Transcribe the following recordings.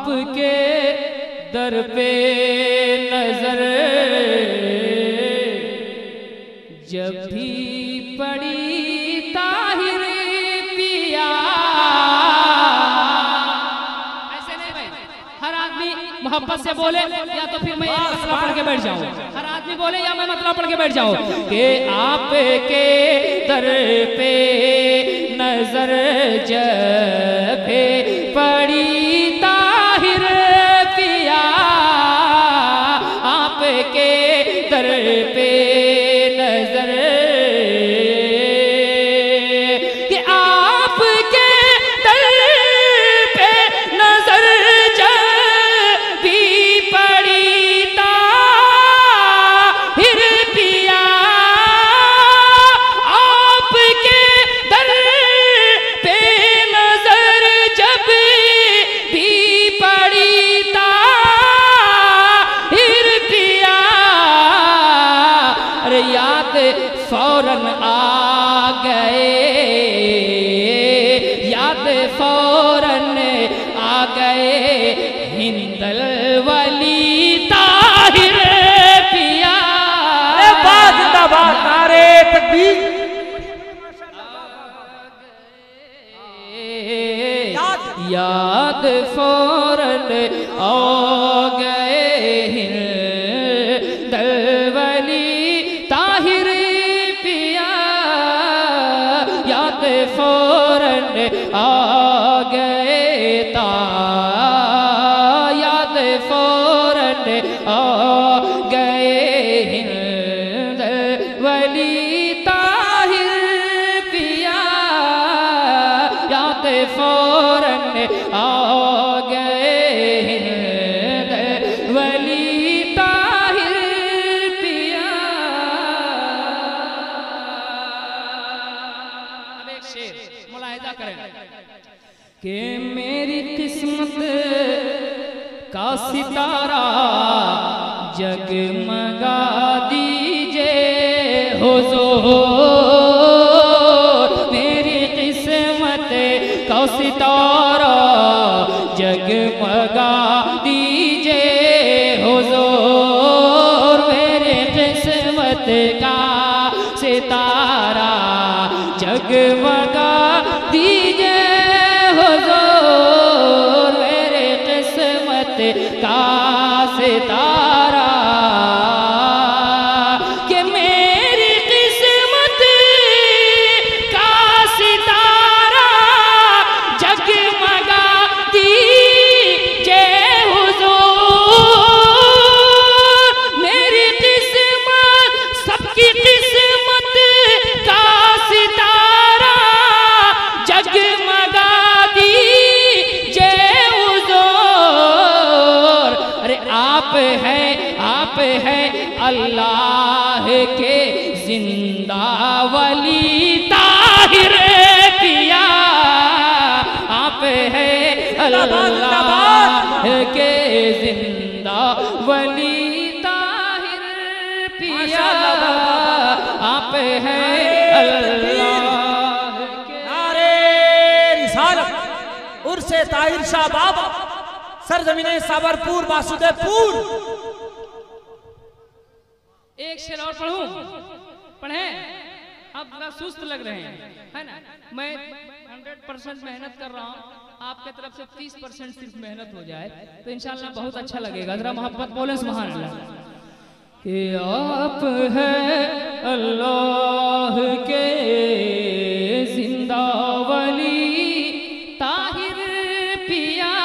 आपके दर पे नजर जब भी पड़ी ताहिर पिया। ऐसे नहीं भाई, हर आदमी मोहब्बत से बोले या तो फिर मैं मतलब पढ़ के बैठ जाऊं। हर आदमी बोले या मैं मतलब पढ़ के बैठ जाऊं कि आपके दर पे नजर जब भी पड़ी ताहिर पिया, आपके दर पे नजर कि आपके दर पे नजर जब भी पड़ी ताहिर पिया, आपके दर पे नजर जब भी पड़ी ताहिर पिया, अरे याद फौरन आ गए, याद फौरन आ गए हिंदल वली ताहिर पिया। जिंदाबाद, नारे तकबीर। याद फौरन आ गए हिंदल वली ताहिर पिया, याद फौरन आ गए याद फौरन आ गए हिंदल वली ताहिर पिया, याद फौरन आ गए हिंदल वली ताहिर पिया। अब एक शेर मुलाहिजा करें कि मेरी किस्मत का सितारा जगमगा दीजिए हुजूर, मेरी किस्मत का सितारा जगमगा दीजिए हुजूर, मेरी किस्मत का सितारा जगमगा दीजिए हुजूर, मेरे किस्मत का सितारा कि मेरी किस्मत का सितारा जगमगा दीजिए हुजूर, मेरी किस्मत सबकी किस्मत का सितारा जगमगा दीजिए हुजूर। अरे आप हैं अल्लाह के जिंदा वली ताहिर पिया, आप हैं अल्लाह के जिंदा वली ताहिर पिया, आप हैं अल्लाह के। नारे रिसालत, उर्से ताहिर शाह बाबा, सरजमीने साबरपुर वासुदेवपुर। एक शेर और पढ़ूं? पढ़ें? आप जरा सुस्त लग रहे हैं, है ना? मैं 100% मेहनत कर रहा हूँ, आपके तरफ से 30% सिर्फ मेहनत हो जाए तो इंशाल्लाह बहुत अच्छा लगेगा। जरा मोहब्बत बोले सुभान अल्लाह। कि आप हैं अल्लाह के जिंदा वली ताहिर पिया,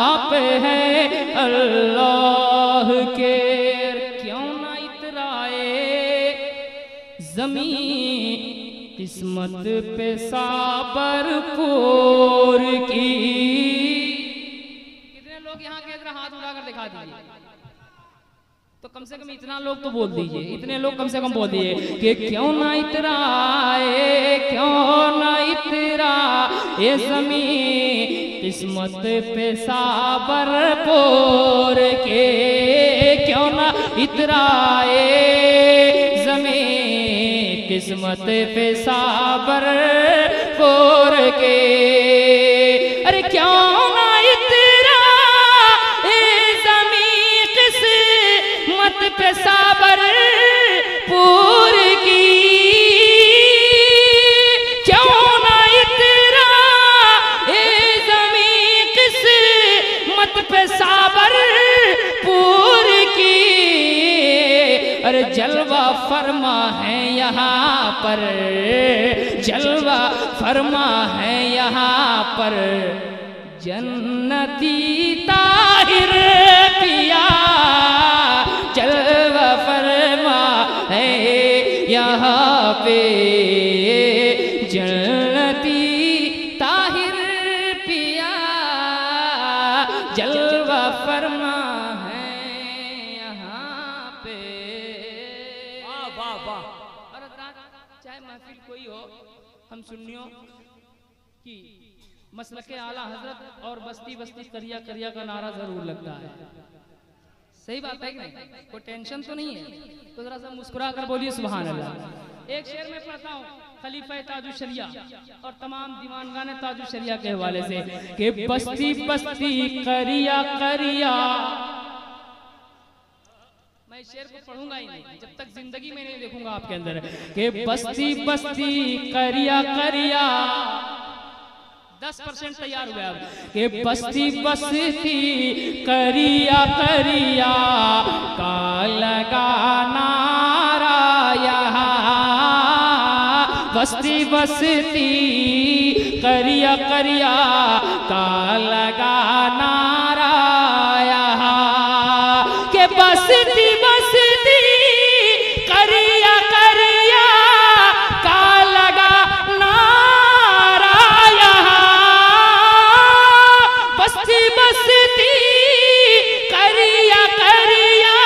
आप हैं अल्लाह के। क्यों ना इतराए जमीन किस्मत पे साबरपुर की। कितने लोग यहाँ के जरा हाथ उठाकर दिखा दीजिए, तो कम से कम इतना लोग तो बोल दीजिए, इतने लोग कम से कम बोल दीजिए कि क्यों ना इतराए, क्यों ना इतराए ज़मीं किस्मत पे साबरपुर के, क्यों ना इतराए ज़मीं किस्मत पे साबरपुर के। अरे क्यों ना पे साबर पूर की, क्यों ना इतरा ए ज़मीं किस्मत पे साबर पूर की। अरे जलवा फरमा है यहाँ पर, जलवा फरमा है यहाँ पर जन्नती ताहिर पिया, जलवा फरमा है यहाँ पे जन्नती ताहिर पिया, जलवा फरमा है यहाँ पे। वाह वाह वाह। और चाहे महफिल कोई हो, हम सुन्नियों की मसलके आला हजरत और बस्ती बस्ती करिया करिया का नारा जरूर लगता है। सही बात है कि नहीं? कोई टेंशन तो नहीं है, तो जरा सा मुस्कुरा कर बोलिए सुभान अल्लाह। एक शेर में पढ़ता हूँ खलीफा ताजु शरिया और तमाम दीवानगाने ताजु शरिया के हवाले से कि बस्ती बस्ती करिया करिया। मैं शेर को पढ़ूंगा ही नहीं जब तक जिंदगी में नहीं देखूंगा आपके अंदर कि बस्ती बस्ती करिया करिया। 10% तैयार हुए अब कि बस्ती बस्ती करिया करिया का लगा नारा यहाँ, बस्ती बस्ती करिया करिया का लगा नारा यहाँ, के बस्ती बस्ती करिया करिया का लगा नारा यहाँ, बस्ती बस्ती करिया करिया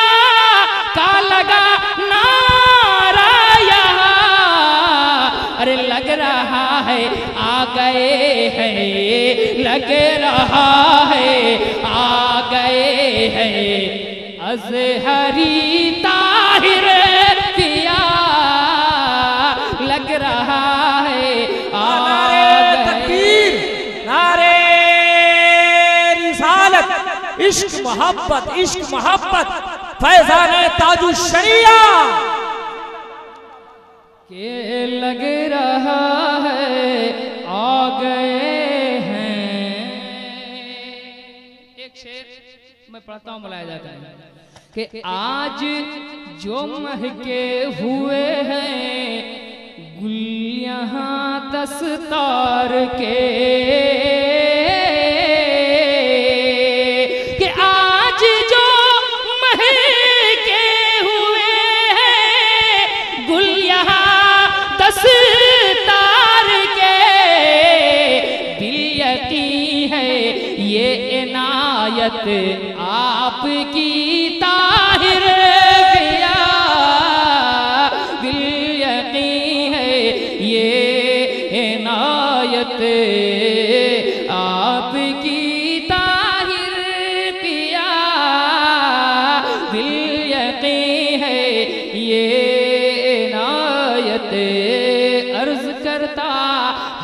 का लगा नारा यहाँ। अरे लग रहा है आ गए हैं, लग रहा है आ गए हैं अज़हरी ताहिर पिया, लग रहा है आ तकबीर, नारे रिसालत, इश्क मोहब्बत, इश्क मोहब्बत, फैज़ाने ताजु शरिया के लग रहा है आ गए हैं। एक शेर मैं पढ़ता हूँ, बुलाया जाता है कि आज जो महके हुए हैं गुल यहाँ दस्तार के, कि आज जो महके हुए हैं गुल यहाँ दस्तार के, दिल यकीन है ये इनायत आपकी ताहिर पिया, दिल यकीन है ये इनायत आपकी ताहिर पिया, दिल यकीन है ये इनायत। अर्ज करता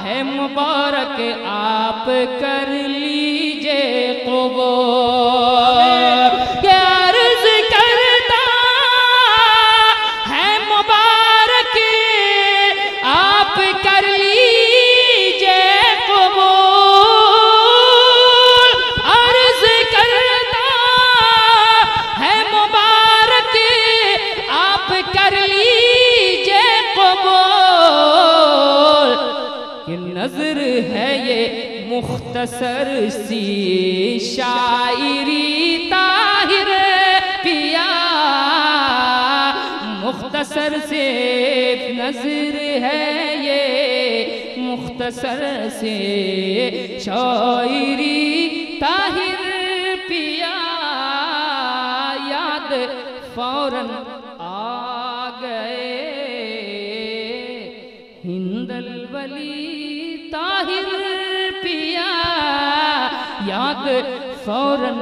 है मुबारक आप कर लीजिए कबूल, क्या अर्ज करता है मुबारक आप कर लीजिए कबूल, अर्ज करता है मुबारक आप कर लीजिए कबूल, कि नजर है ये मुख्तसर सी शायरी ताहिर पिया, मुख्तसर से नजर है ये मुख्तसर से शायरी ताहिर पिया, याद फौरन आ गए हिंदल वली ताहिर पिया, याद फौरन